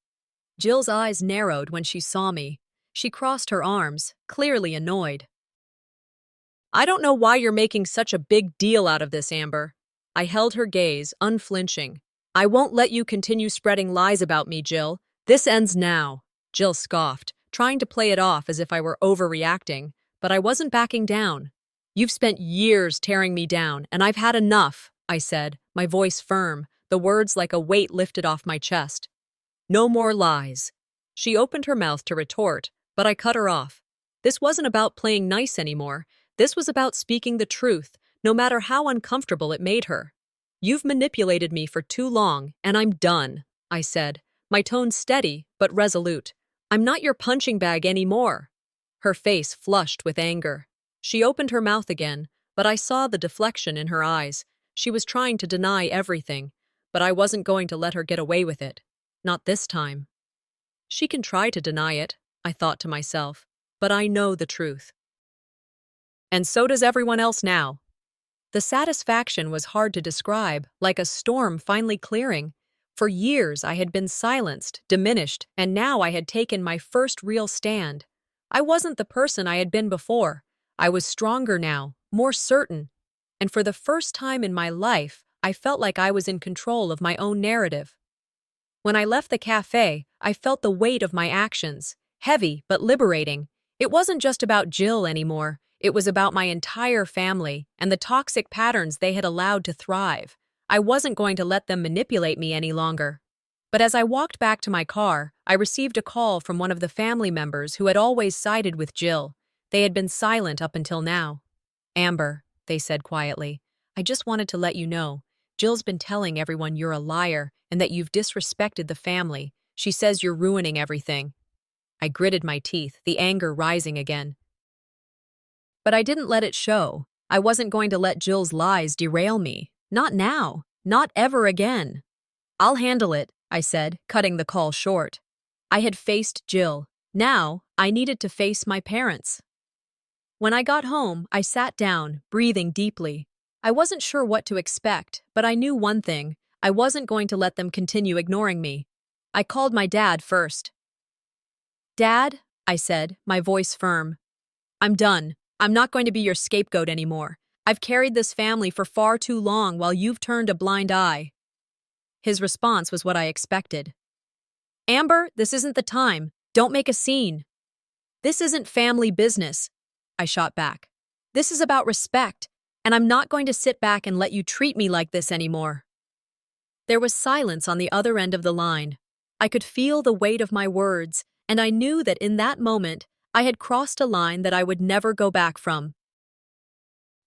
Jill's eyes narrowed when she saw me. She crossed her arms, clearly annoyed. "I don't know why you're making such a big deal out of this, Amber." I held her gaze, unflinching. "I won't let you continue spreading lies about me, Jill. This ends now." Jill scoffed, trying to play it off as if I were overreacting, but I wasn't backing down. "You've spent years tearing me down, and I've had enough," I said, my voice firm, the words like a weight lifted off my chest. "No more lies." She opened her mouth to retort, but I cut her off. This wasn't about playing nice anymore. This was about speaking the truth, no matter how uncomfortable it made her. "You've manipulated me for too long, and I'm done," I said, my tone steady but resolute. "I'm not your punching bag anymore." Her face flushed with anger. She opened her mouth again, but I saw the deflection in her eyes. She was trying to deny everything, but I wasn't going to let her get away with it. Not this time. She can try to deny it, I thought to myself, but I know the truth. And so does everyone else now. The satisfaction was hard to describe, like a storm finally clearing. For years I had been silenced, diminished, and now I had taken my first real stand. I wasn't the person I had been before. I was stronger now, more certain. And for the first time in my life, I felt like I was in control of my own narrative. When I left the cafe, I felt the weight of my actions, heavy but liberating. It wasn't just about Jill anymore. It was about my entire family and the toxic patterns they had allowed to thrive. I wasn't going to let them manipulate me any longer. But as I walked back to my car, I received a call from one of the family members who had always sided with Jill. They had been silent up until now. "Amber," they said quietly, "I just wanted to let you know. Jill's been telling everyone you're a liar and that you've disrespected the family. She says you're ruining everything." I gritted my teeth, the anger rising again. But I didn't let it show. I wasn't going to let Jill's lies derail me. Not now. Not ever again. "I'll handle it," I said, cutting the call short. I had faced Jill. Now, I needed to face my parents. When I got home, I sat down, breathing deeply. I wasn't sure what to expect, but I knew one thing. I wasn't going to let them continue ignoring me. I called my dad first. "Dad," I said, my voice firm. "I'm done. I'm not going to be your scapegoat anymore. I've carried this family for far too long while you've turned a blind eye." His response was what I expected. "Amber, this isn't the time. Don't make a scene." "This isn't family business," I shot back. "This is about respect, and I'm not going to sit back and let you treat me like this anymore." There was silence on the other end of the line. I could feel the weight of my words, and I knew that in that moment, I had crossed a line that I would never go back from.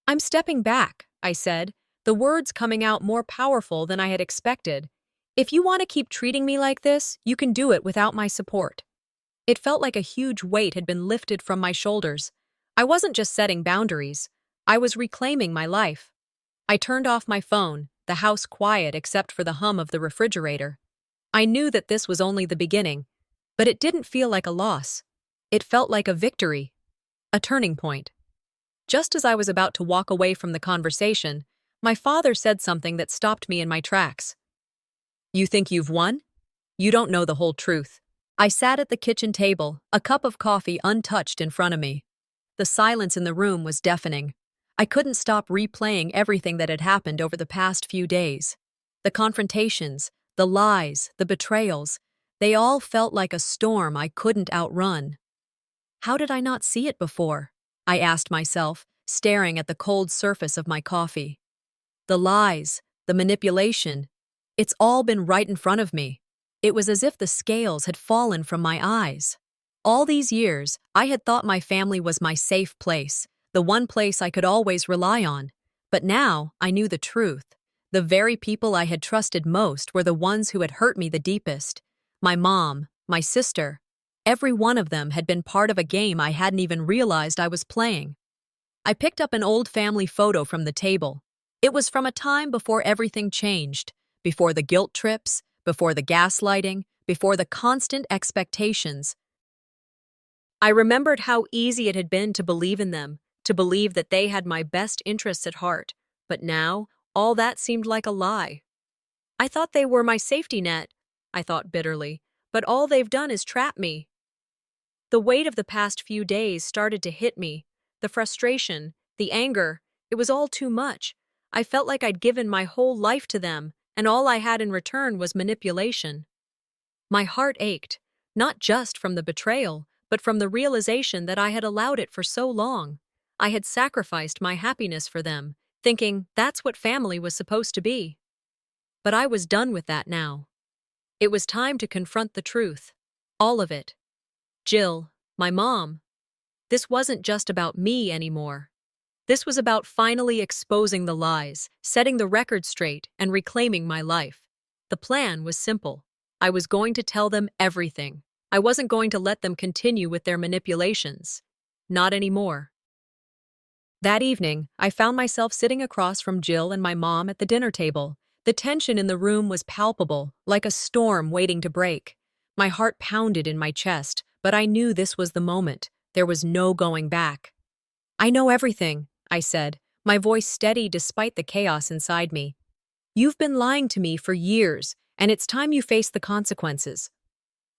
"I'm stepping back," I said, the words coming out more powerful than I had expected. "If you want to keep treating me like this, you can do it without my support." It felt like a huge weight had been lifted from my shoulders. I wasn't just setting boundaries. I was reclaiming my life. I turned off my phone, the house quiet except for the hum of the refrigerator. I knew that this was only the beginning, but it didn't feel like a loss. It felt like a victory, a turning point. Just as I was about to walk away from the conversation, my father said something that stopped me in my tracks. "You think you've won? You don't know the whole truth." I sat at the kitchen table, a cup of coffee untouched in front of me. The silence in the room was deafening. I couldn't stop replaying everything that had happened over the past few days. The confrontations, the lies, the betrayals, they all felt like a storm I couldn't outrun. How did I not see it before? I asked myself, staring at the cold surface of my coffee. The lies, the manipulation, it's all been right in front of me. It was as if the scales had fallen from my eyes. All these years, I had thought my family was my safe place, the one place I could always rely on. But now, I knew the truth. The very people I had trusted most were the ones who had hurt me the deepest. My mom, my sister, Every one of them had been part of a game I hadn't even realized I was playing. I picked up an old family photo from the table. It was from a time before everything changed, before the guilt trips, before the gaslighting, before the constant expectations. I remembered how easy it had been to believe in them, to believe that they had my best interests at heart. But now, all that seemed like a lie. I thought they were my safety net, I thought bitterly, but all they've done is trap me. The weight of the past few days started to hit me. The frustration, the anger, it was all too much. I felt like I'd given my whole life to them, and all I had in return was manipulation. My heart ached, not just from the betrayal, but from the realization that I had allowed it for so long. I had sacrificed my happiness for them, thinking that's what family was supposed to be. But I was done with that now. It was time to confront the truth. All of it. Jill, my mom. This wasn't just about me anymore. This was about finally exposing the lies, setting the record straight, and reclaiming my life. The plan was simple. I was going to tell them everything. I wasn't going to let them continue with their manipulations. Not anymore. That evening, I found myself sitting across from Jill and my mom at the dinner table. The tension in the room was palpable, like a storm waiting to break. My heart pounded in my chest, but I knew this was the moment. There was no going back. "I know everything," I said, my voice steady despite the chaos inside me. "You've been lying to me for years, and it's time you face the consequences."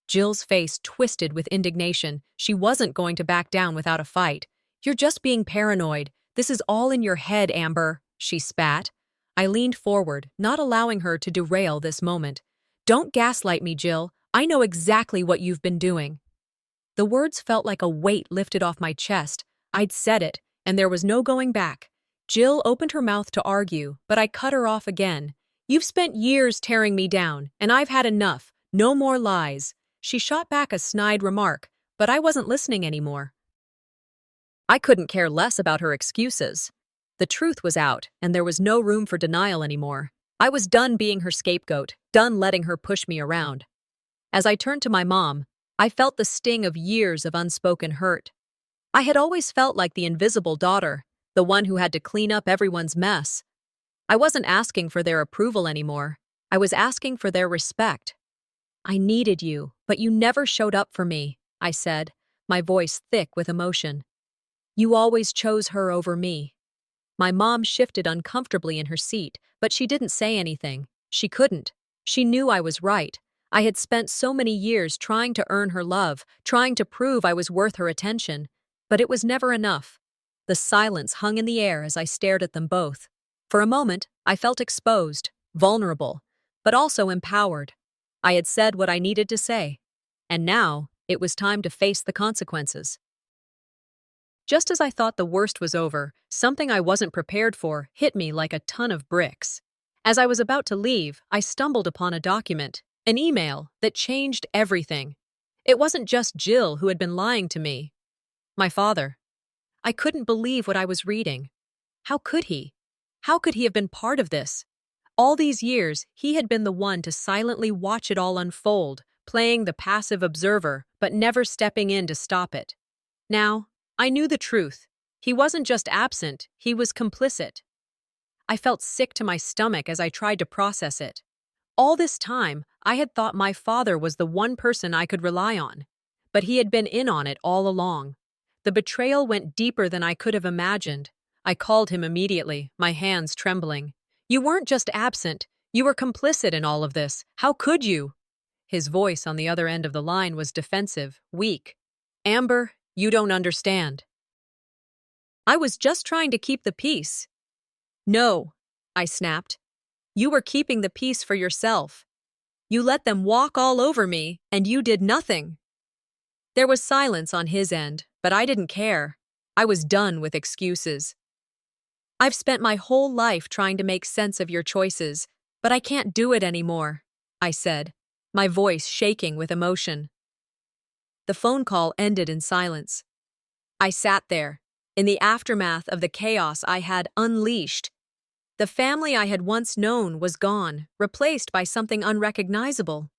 Jill's face twisted with indignation. She wasn't going to back down without a fight. "You're just being paranoid. This is all in your head, Amber," she spat. I leaned forward, not allowing her to derail this moment. "Don't gaslight me, Jill. I know exactly what you've been doing." The words felt like a weight lifted off my chest. I'd said it, and there was no going back. Jill opened her mouth to argue, but I cut her off again. "You've spent years tearing me down, and I've had enough. No more lies." She shot back a snide remark, but I wasn't listening anymore. I couldn't care less about her excuses. The truth was out, and there was no room for denial anymore. I was done being her scapegoat, done letting her push me around. As I turned to my mom, I felt the sting of years of unspoken hurt. I had always felt like the invisible daughter, the one who had to clean up everyone's mess. I wasn't asking for their approval anymore. I was asking for their respect. "I needed you, but you never showed up for me," I said, my voice thick with emotion. "You always chose her over me." My mom shifted uncomfortably in her seat, but she didn't say anything. She couldn't. She knew I was right. I had spent so many years trying to earn her love, trying to prove I was worth her attention. But it was never enough. The silence hung in the air as I stared at them both. For a moment, I felt exposed, vulnerable, but also empowered. I had said what I needed to say. And now, it was time to face the consequences. Just as I thought the worst was over, something I wasn't prepared for hit me like a ton of bricks. As I was about to leave, I stumbled upon a document, an email, that changed everything. It wasn't just Jill who had been lying to me. My father. I couldn't believe what I was reading. How could he? How could he have been part of this? All these years, he had been the one to silently watch it all unfold, playing the passive observer, but never stepping in to stop it. Now, I knew the truth. He wasn't just absent, he was complicit. I felt sick to my stomach as I tried to process it. All this time, I had thought my father was the one person I could rely on. But he had been in on it all along. The betrayal went deeper than I could have imagined. I called him immediately, my hands trembling. "You weren't just absent, you were complicit in all of this. How could you?" His voice on the other end of the line was defensive, weak. "Amber, you don't understand. I was just trying to keep the peace." "No," I snapped. "You were keeping the peace for yourself. You let them walk all over me, and you did nothing." There was silence on his end, but I didn't care. I was done with excuses. "I've spent my whole life trying to make sense of your choices, but I can't do it anymore," I said, my voice shaking with emotion. The phone call ended in silence. I sat there, in the aftermath of the chaos I had unleashed. The family I had once known was gone, replaced by something unrecognizable.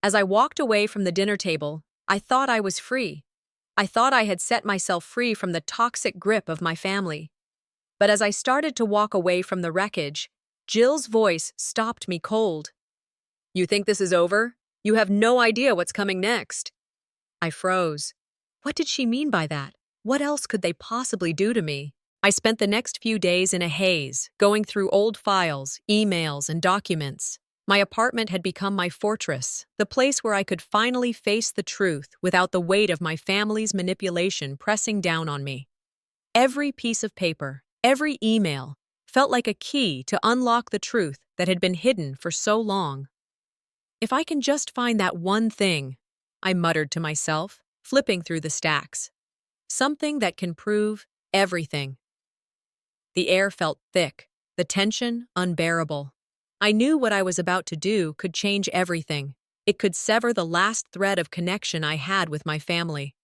As I walked away from the dinner table, I thought I was free. I thought I had set myself free from the toxic grip of my family. But as I started to walk away from the wreckage, Jill's voice stopped me cold. "You think this is over? You have no idea what's coming next." I froze. What did she mean by that? What else could they possibly do to me? I spent the next few days in a haze, going through old files, emails, and documents. My apartment had become my fortress, the place where I could finally face the truth without the weight of my family's manipulation pressing down on me. Every piece of paper, every email, felt like a key to unlock the truth that had been hidden for so long. If I can just find that one thing, I muttered to myself, flipping through the stacks. Something that can prove everything. The air felt thick, the tension unbearable. I knew what I was about to do could change everything. It could sever the last thread of connection I had with my family.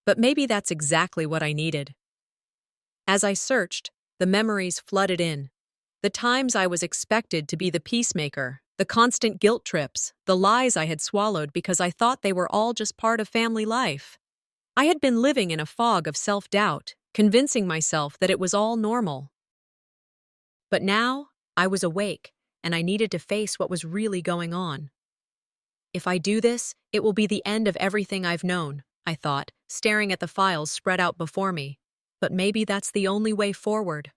But maybe that's exactly what I needed. As I searched, the memories flooded in. The times I was expected to be the peacemaker, the constant guilt trips, the lies I had swallowed because I thought they were all just part of family life. I had been living in a fog of self-doubt, convincing myself that it was all normal. But now, I was awake, and I needed to face what was really going on. If I do this, it will be the end of everything I've known, I thought, staring at the files spread out before me. But maybe that's the only way forward.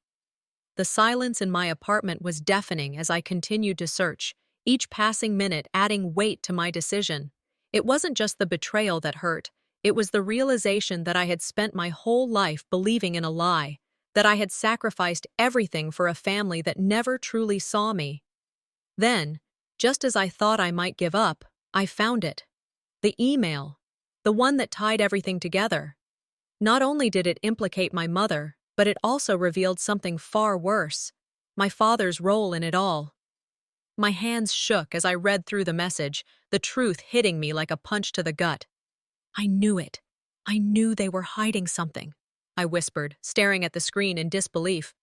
The silence in my apartment was deafening as I continued to search, each passing minute adding weight to my decision. It wasn't just the betrayal that hurt, it was the realization that I had spent my whole life believing in a lie, that I had sacrificed everything for a family that never truly saw me. Then, just as I thought I might give up, I found it. The email. The one that tied everything together. Not only did it implicate my mother, but it also revealed something far worse. My father's role in it all. My hands shook as I read through the message, the truth hitting me like a punch to the gut. I knew it. I knew they were hiding something, I whispered, staring at the screen in disbelief.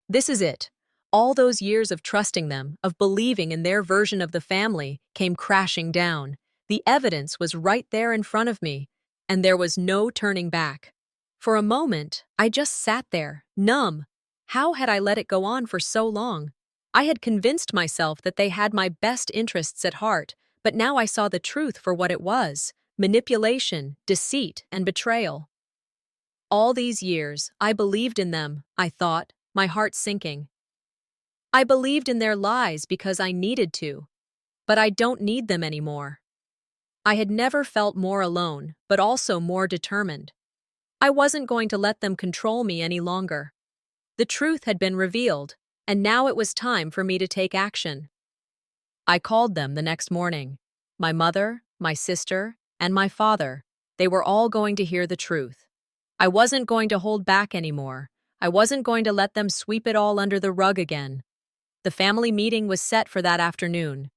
This is it. All those years of trusting them, of believing in their version of the family, came crashing down. The evidence was right there in front of me, and there was no turning back. For a moment, I just sat there, numb. How had I let it go on for so long? I had convinced myself that they had my best interests at heart, but now I saw the truth for what it was: manipulation, deceit, and betrayal. All these years, I believed in them, I thought, my heart sinking. I believed in their lies because I needed to, but I don't need them anymore. I had never felt more alone, but also more determined. I wasn't going to let them control me any longer. The truth had been revealed, and now it was time for me to take action. I called them the next morning. My mother, my sister, and my father. They were all going to hear the truth. I wasn't going to hold back anymore. I wasn't going to let them sweep it all under the rug again. The family meeting was set for that afternoon.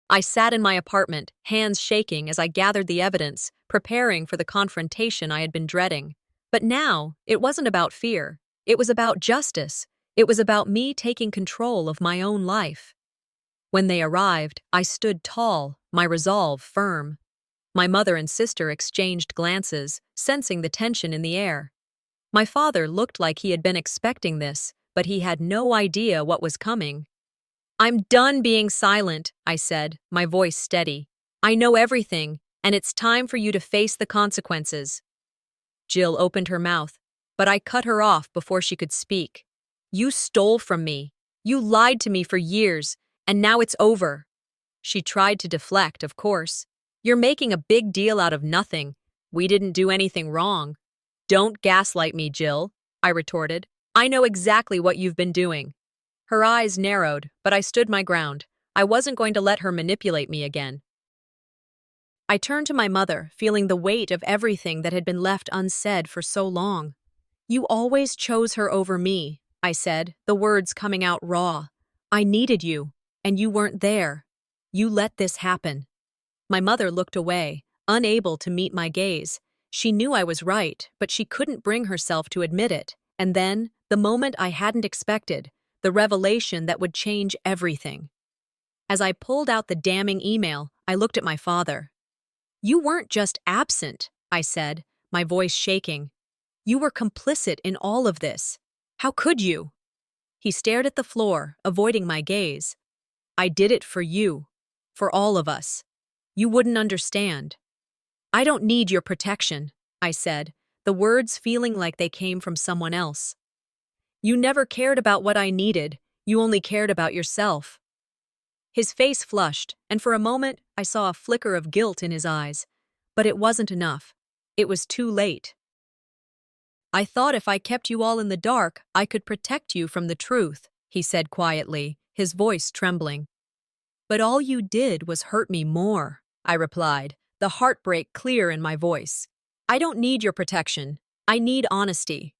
I sat in my apartment, hands shaking as I gathered the evidence, preparing for the confrontation I had been dreading. But now, it wasn't about fear. It was about justice. It was about me taking control of my own life. When they arrived, I stood tall, my resolve firm. My mother and sister exchanged glances, sensing the tension in the air. My father looked like he had been expecting this, but he had no idea what was coming. "I'm done being silent," I said, my voice steady. "I know everything, and it's time for you to face the consequences." Jill opened her mouth, but I cut her off before she could speak. "You stole from me. You lied to me for years, and now it's over." She tried to deflect, of course. "You're making a big deal out of nothing. We didn't do anything wrong." "Don't gaslight me, Jill," I retorted. "I know exactly what you've been doing." Her eyes narrowed, but I stood my ground. I wasn't going to let her manipulate me again. I turned to my mother, feeling the weight of everything that had been left unsaid for so long. "You always chose her over me," I said, the words coming out raw. "I needed you, and you weren't there. You let this happen." My mother looked away, unable to meet my gaze. She knew I was right, but she couldn't bring herself to admit it. And then, the moment I hadn't expected, the revelation that would change everything. As I pulled out the damning email, I looked at my father. You weren't just absent, I said, my voice shaking. You were complicit in all of this. How could you? He stared at the floor, avoiding my gaze. I did it for you. For all of us. You wouldn't understand. I don't need your protection, I said, the words feeling like they came from someone else. You never cared about what I needed, you only cared about yourself. His face flushed, and for a moment I saw a flicker of guilt in his eyes. But it wasn't enough. It was too late. I thought if I kept you all in the dark, I could protect you from the truth, he said quietly, his voice trembling. But all you did was hurt me more, I replied, the heartbreak clear in my voice. I don't need your protection. I need honesty.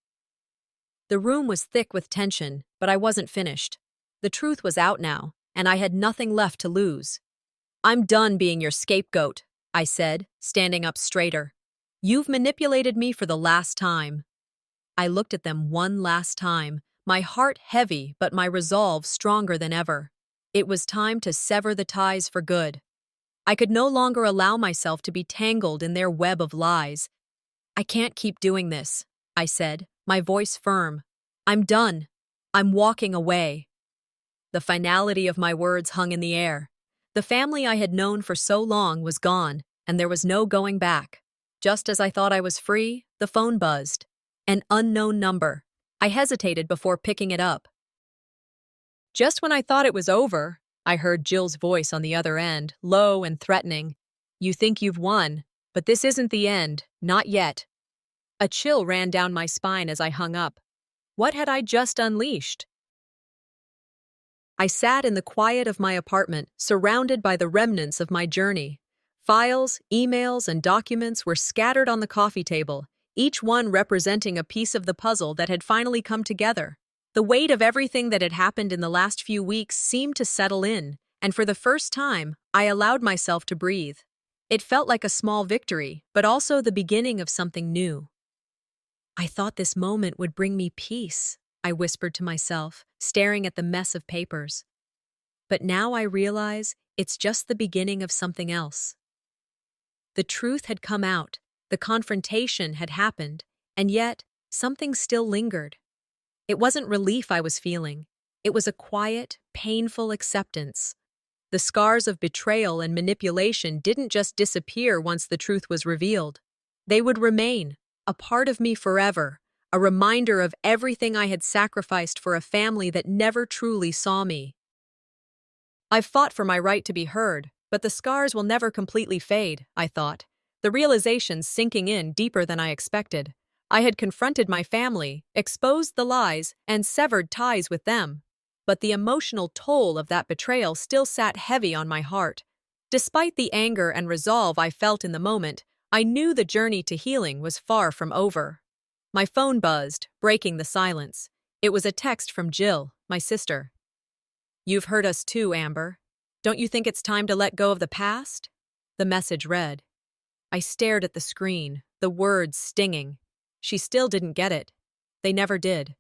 The room was thick with tension, but I wasn't finished. The truth was out now, and I had nothing left to lose. I'm done being your scapegoat, I said, standing up straighter. You've manipulated me for the last time. I looked at them one last time, my heart heavy but my resolve stronger than ever. It was time to sever the ties for good. I could no longer allow myself to be tangled in their web of lies. I can't keep doing this, I said, my voice firm. I'm done. I'm walking away. The finality of my words hung in the air. The family I had known for so long was gone, and there was no going back. Just as I thought I was free, the phone buzzed. An unknown number. I hesitated before picking it up. Just when I thought it was over, I heard Jill's voice on the other end, low and threatening. You think you've won, but this isn't the end, not yet. A chill ran down my spine as I hung up. What had I just unleashed? I sat in the quiet of my apartment, surrounded by the remnants of my journey. Files, emails, and documents were scattered on the coffee table, each one representing a piece of the puzzle that had finally come together. The weight of everything that had happened in the last few weeks seemed to settle in, and for the first time, I allowed myself to breathe. It felt like a small victory, but also the beginning of something new. I thought this moment would bring me peace, I whispered to myself, staring at the mess of papers. But now I realize it's just the beginning of something else. The truth had come out, the confrontation had happened, and yet something still lingered. It wasn't relief I was feeling. It was a quiet, painful acceptance. The scars of betrayal and manipulation didn't just disappear once the truth was revealed. They would remain, a part of me forever, a reminder of everything I had sacrificed for a family that never truly saw me. I've fought for my right to be heard, but the scars will never completely fade, I thought, the realization sinking in deeper than I expected. I had confronted my family, exposed the lies, and severed ties with them. But the emotional toll of that betrayal still sat heavy on my heart. Despite the anger and resolve I felt in the moment, I knew the journey to healing was far from over. My phone buzzed, breaking the silence. It was a text from Jill, my sister. You've hurt us too, Amber. Don't you think it's time to let go of the past? The message read. I stared at the screen, the words stinging. She still didn't get it. They never did.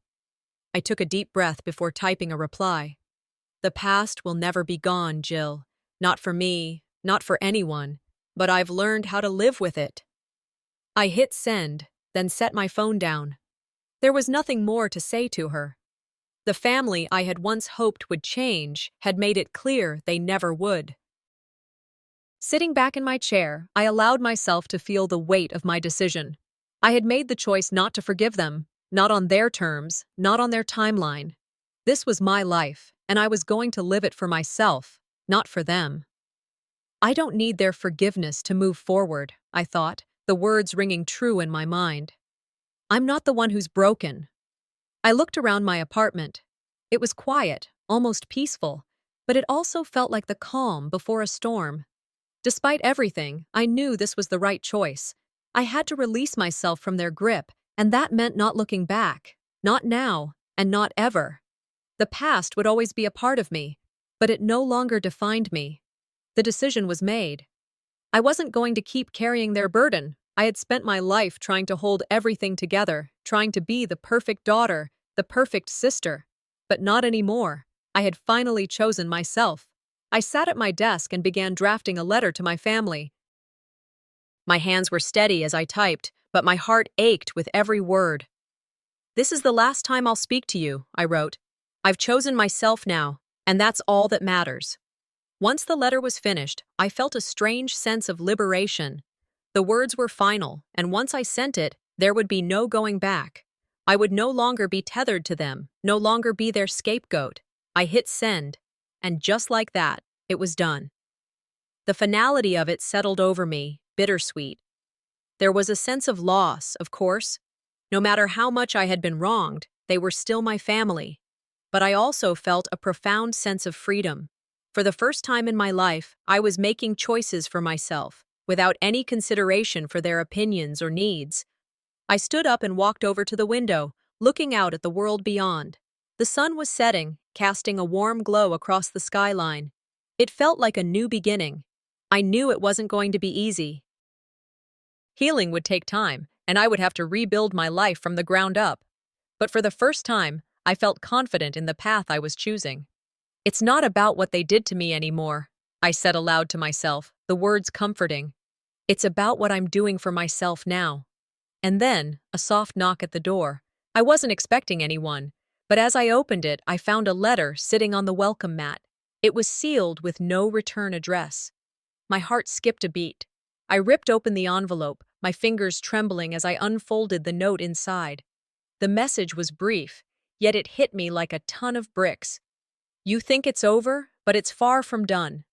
I took a deep breath before typing a reply. The past will never be gone, Jill. Not for me, not for anyone. But I've learned how to live with it. I hit send, then set my phone down. There was nothing more to say to her. The family I had once hoped would change had made it clear they never would. Sitting back in my chair, I allowed myself to feel the weight of my decision. I had made the choice not to forgive them, not on their terms, not on their timeline. This was my life, and I was going to live it for myself, not for them. I don't need their forgiveness to move forward, I thought, the words ringing true in my mind. I'm not the one who's broken. I looked around my apartment. It was quiet, almost peaceful, but it also felt like the calm before a storm. Despite everything, I knew this was the right choice. I had to release myself from their grip, and that meant not looking back. Not now, and not ever. The past would always be a part of me, but it no longer defined me. The decision was made. I wasn't going to keep carrying their burden. I had spent my life trying to hold everything together, trying to be the perfect daughter, the perfect sister. But not anymore. I had finally chosen myself. I sat at my desk and began drafting a letter to my family. My hands were steady as I typed, but my heart ached with every word. "This is the last time I'll speak to you," I wrote. "I've chosen myself now, and that's all that matters." Once the letter was finished, I felt a strange sense of liberation. The words were final, and once I sent it, there would be no going back. I would no longer be tethered to them, no longer be their scapegoat. I hit send, and just like that, it was done. The finality of it settled over me, bittersweet. There was a sense of loss, of course. No matter how much I had been wronged, they were still my family. But I also felt a profound sense of freedom. For the first time in my life, I was making choices for myself, without any consideration for their opinions or needs. I stood up and walked over to the window, looking out at the world beyond. The sun was setting, casting a warm glow across the skyline. It felt like a new beginning. I knew it wasn't going to be easy. Healing would take time, and I would have to rebuild my life from the ground up. But for the first time, I felt confident in the path I was choosing. "It's not about what they did to me anymore," I said aloud to myself, the words comforting. "It's about what I'm doing for myself now." And then, a soft knock at the door. I wasn't expecting anyone, but as I opened it, I found a letter sitting on the welcome mat. It was sealed with no return address. My heart skipped a beat. I ripped open the envelope, my fingers trembling as I unfolded the note inside. The message was brief, yet it hit me like a ton of bricks. "You think it's over, but it's far from done."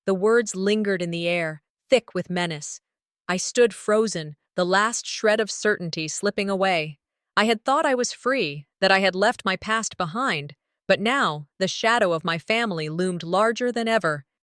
The words lingered in the air, thick with menace. I stood frozen, the last shred of certainty slipping away. I had thought I was free, that I had left my past behind, but now the shadow of my family loomed larger than ever.